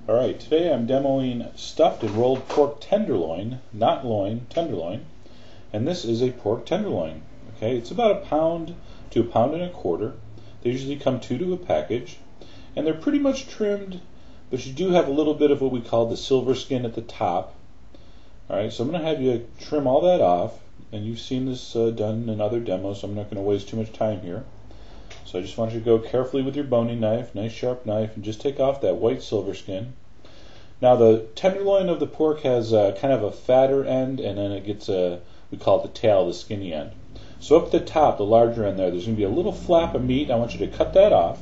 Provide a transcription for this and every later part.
Alright, today I'm demoing stuffed and rolled pork tenderloin, not loin, tenderloin, and this is a pork tenderloin. Okay, it's about a pound to a pound and a quarter. They usually come two to a package, and they're pretty much trimmed, but you do have a little bit of what we call the silver skin at the top. Alright, so I'm going to have you trim all that off, and you've seen this done in other demos, so I'm not going to waste too much time here. So I just want you to go carefully with your boning knife, nice sharp knife, and just take off that white silver skin. Now the tenderloin of the pork has kind of a fatter end, and then it gets we call it the tail, the skinny end. So up at the top, the larger end there's going to be a little flap of meat. I want you to cut that off.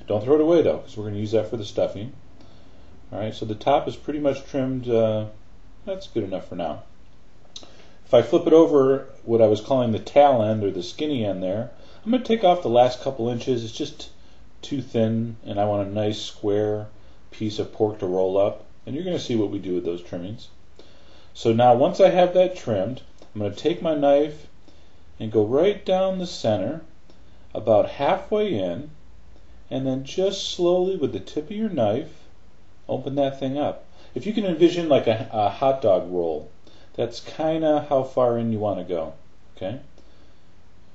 Don't throw it away though, because we're going to use that for the stuffing. Alright, so the top is pretty much trimmed. That's good enough for now. If I flip it over, what I was calling the tail end, or the skinny end there, I'm going to take off the last couple inches. It's just too thin, and I want a nice square piece of pork to roll up. And you're going to see what we do with those trimmings. So now once I have that trimmed, I'm going to take my knife and go right down the center, about halfway in, and then just slowly with the tip of your knife, open that thing up. If you can envision like a hot dog roll, that's kind of how far in you want to go. Okay?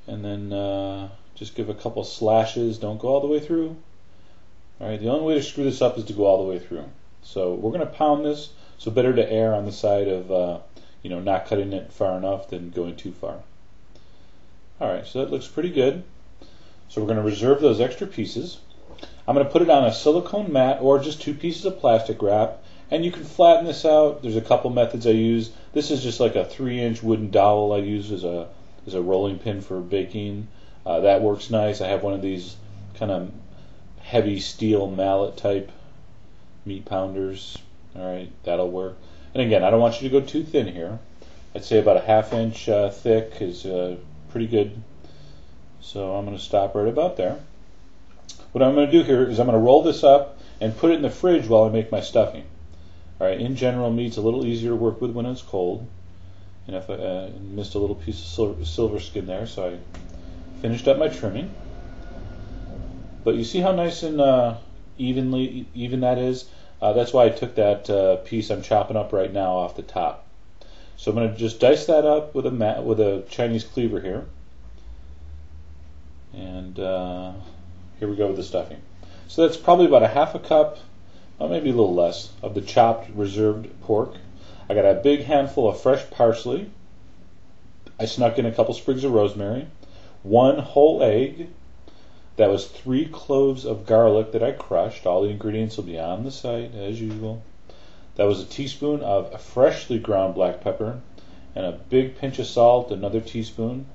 And then just give a couple slashes. Don't go all the way through. Alright, the only way to screw this up is to go all the way through. So we're going to pound this, so better to err on the side of not cutting it far enough than going too far. Alright, so that looks pretty good. So we're going to reserve those extra pieces. I'm going to put it on a silicone mat or just 2 pieces of plastic wrap, and you can flatten this out. There's a couple methods I use. This is just like a 3-inch wooden dowel I use as a rolling pin for baking. That works nice. I have one of these kind of heavy steel mallet type meat pounders. Alright, that'll work. And again, I don't want you to go too thin here. I'd say about a 1/2 inch thick is pretty good. So I'm going to stop right about there. What I'm going to do here is I'm going to roll this up and put it in the fridge while I make my stuffing. Alright, in general, meat's a little easier to work with when it's cold. And if I missed a little piece of silver skin there, so I finished up my trimming. But you see how nice and even that is? That's why I took that piece I'm chopping up right now off the top. So I'm going to just dice that up with a Chinese cleaver here. And here we go with the stuffing. So that's probably about a 1/2 cup, maybe a little less, of the chopped reserved pork. I got a big handful of fresh parsley. I snuck in a couple sprigs of rosemary, 1 whole egg. That was 3 cloves of garlic that I crushed. All the ingredients will be on the site as usual. That was a teaspoon of freshly ground black pepper and a big pinch of salt, another teaspoon.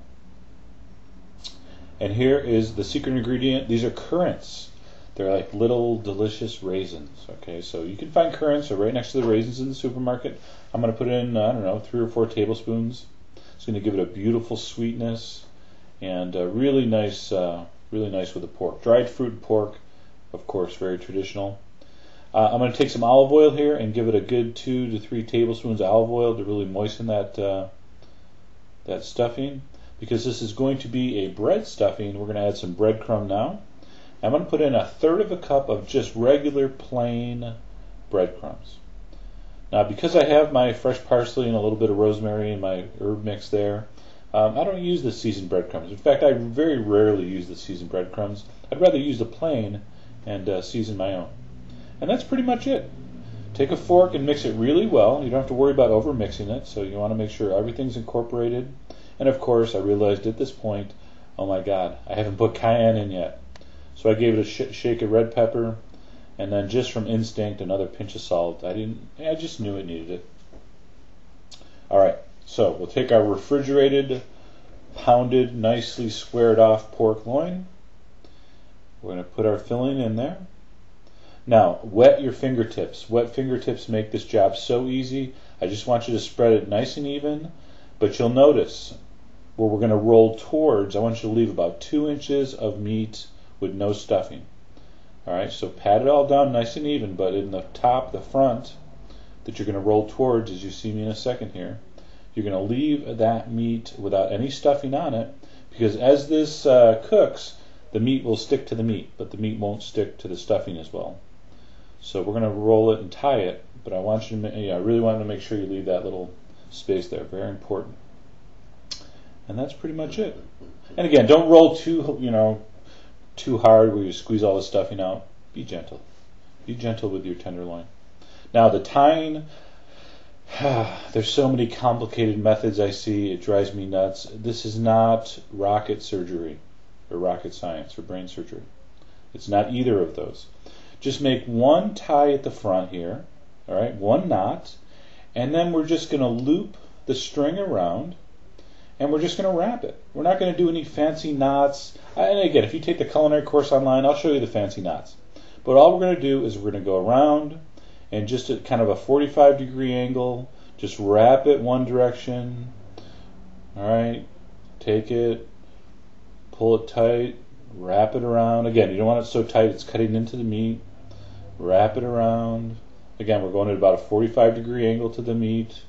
And here is the secret ingredient. These are currants. They're like little delicious raisins. Okay, so you can find currants. They're right next to the raisins in the supermarket. I'm going to put in, I don't know, 3 or 4 tablespoons. It's going to give it a beautiful sweetness and really nice with the pork. Dried fruit pork, of course, very traditional. I'm going to take some olive oil here and give it a good 2 to 3 tablespoons of olive oil to really moisten that stuffing. Because this is going to be a bread stuffing, we're going to add some breadcrumb now. I'm going to put in 1/3 cup of just regular plain breadcrumbs. Now, because I have my fresh parsley and a little bit of rosemary in my herb mix there, I don't use the seasoned breadcrumbs. In fact, I very rarely use the seasoned breadcrumbs. I'd rather use the plain and season my own. And that's pretty much it. Take a fork and mix it really well. You don't have to worry about over mixing it, so you want to make sure everything's incorporated. And of course, I realized at this point, oh my God, I haven't put cayenne in yet. So I gave it a shake of red pepper, and then just from instinct, another pinch of salt. I just knew it needed it. Alright, so we'll take our refrigerated, pounded, nicely squared off pork loin. We're going to put our filling in there. Now, wet your fingertips. Wet fingertips make this job so easy. I just want you to spread it nice and even, but you'll notice where we're going to roll towards, I want you to leave about 2 inches of meat with no stuffing. Alright, so pat it all down nice and even, but in the top, the front, that you're going to roll towards, as you see me in a second here, you're going to leave that meat without any stuffing on it, because as this cooks, the meat will stick to the meat, but the meat won't stick to the stuffing as well. So we're going to roll it and tie it, but I want you to, I really want to make sure you leave that little space there. Very important. And that's pretty much it. And again, don't roll too hard where you squeeze all the stuffing out. Be gentle. Be gentle with your tenderloin. Now the tying, there's so many complicated methods I see. It drives me nuts. This is not rocket surgery or rocket science or brain surgery. It's not either of those. Just make one tie at the front here, all right, one knot, and then we're just going to loop the string around, and we're just going to wrap it. We're not going to do any fancy knots. And again, if you take the culinary course online, I'll show you the fancy knots. But all we're going to do is we're going to go around and just at kind of a 45-degree angle, just wrap it one direction. All right, take it, pull it tight, wrap it around. Again, you don't want it so tight it's cutting into the meat. Wrap it around. Again, we're going at about a 45-degree angle to the meat.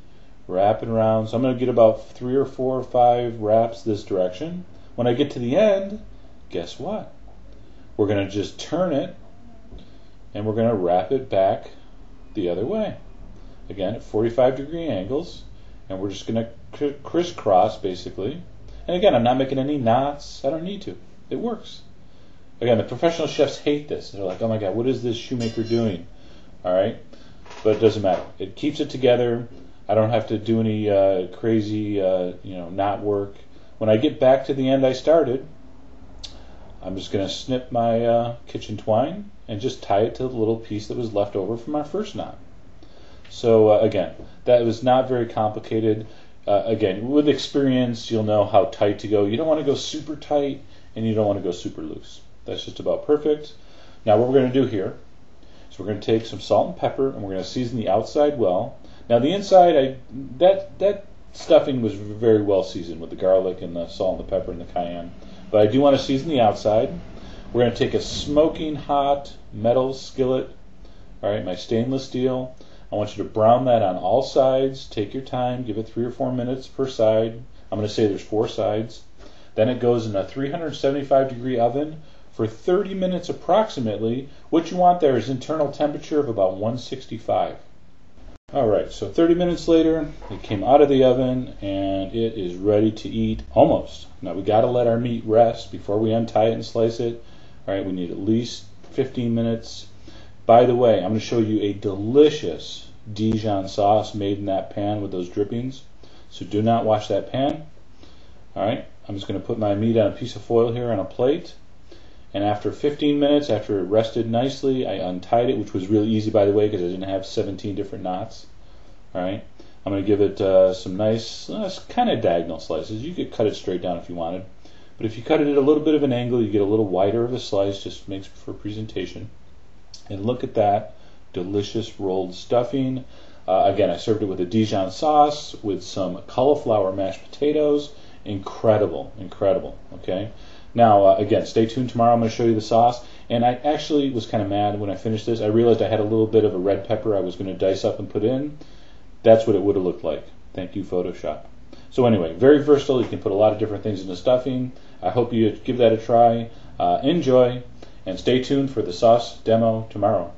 Wrap it around. So I'm going to get about 3 or 4 or 5 wraps this direction. When I get to the end, guess what? We're going to just turn it and we're going to wrap it back the other way. Again, at 45-degree angles, and we're just going to crisscross basically. And again, I'm not making any knots. I don't need to. It works. Again, the professional chefs hate this. They're like, oh my God, what is this shoemaker doing? All right? But it doesn't matter. It keeps it together. I don't have to do any crazy, knot work. When I get back to the end I started, I'm just going to snip my kitchen twine and just tie it to the little piece that was left over from our first knot. So again, that was not very complicated. Again, with experience, you'll know how tight to go. You don't want to go super tight, and you don't want to go super loose. That's just about perfect. Now what we're going to do here is we're going to take some salt and pepper, and we're going to season the outside well. Now the inside, that stuffing was very well seasoned with the garlic and the salt and the pepper and the cayenne. But I do want to season the outside. We're going to take a smoking hot metal skillet, all right, my stainless steel. I want you to brown that on all sides. Take your time, give it 3 or 4 minutes per side. I'm going to say there's 4 sides. Then it goes in a 375-degree oven for 30 minutes approximately. What you want there is internal temperature of about 165. All right, so 30 minutes later, it came out of the oven and it is ready to eat almost. Now we got to let our meat rest before we untie it and slice it. All right, we need at least 15 minutes. By the way, I'm going to show you a delicious Dijon sauce made in that pan with those drippings. So do not wash that pan. All right, I'm just going to put my meat on a piece of foil here on a plate. And after 15 minutes, after it rested nicely, I untied it, which was really easy, by the way, because I didn't have 17 different knots. All right, I'm going to give it some nice, kind of diagonal slices. You could cut it straight down if you wanted. But if you cut it at a little bit of an angle, you get a little wider of a slice, just makes for presentation. And look at that delicious rolled stuffing. Again, I served it with a Dijon sauce, with some cauliflower mashed potatoes. Incredible, incredible, okay? Now, again, stay tuned tomorrow. I'm going to show you the sauce. And I actually was kind of mad when I finished this. I realized I had a little bit of a red pepper I was going to dice up and put in. That's what it would have looked like. Thank you, Photoshop. So anyway, very versatile. You can put a lot of different things in the stuffing. I hope you give that a try. Enjoy, and stay tuned for the sauce demo tomorrow.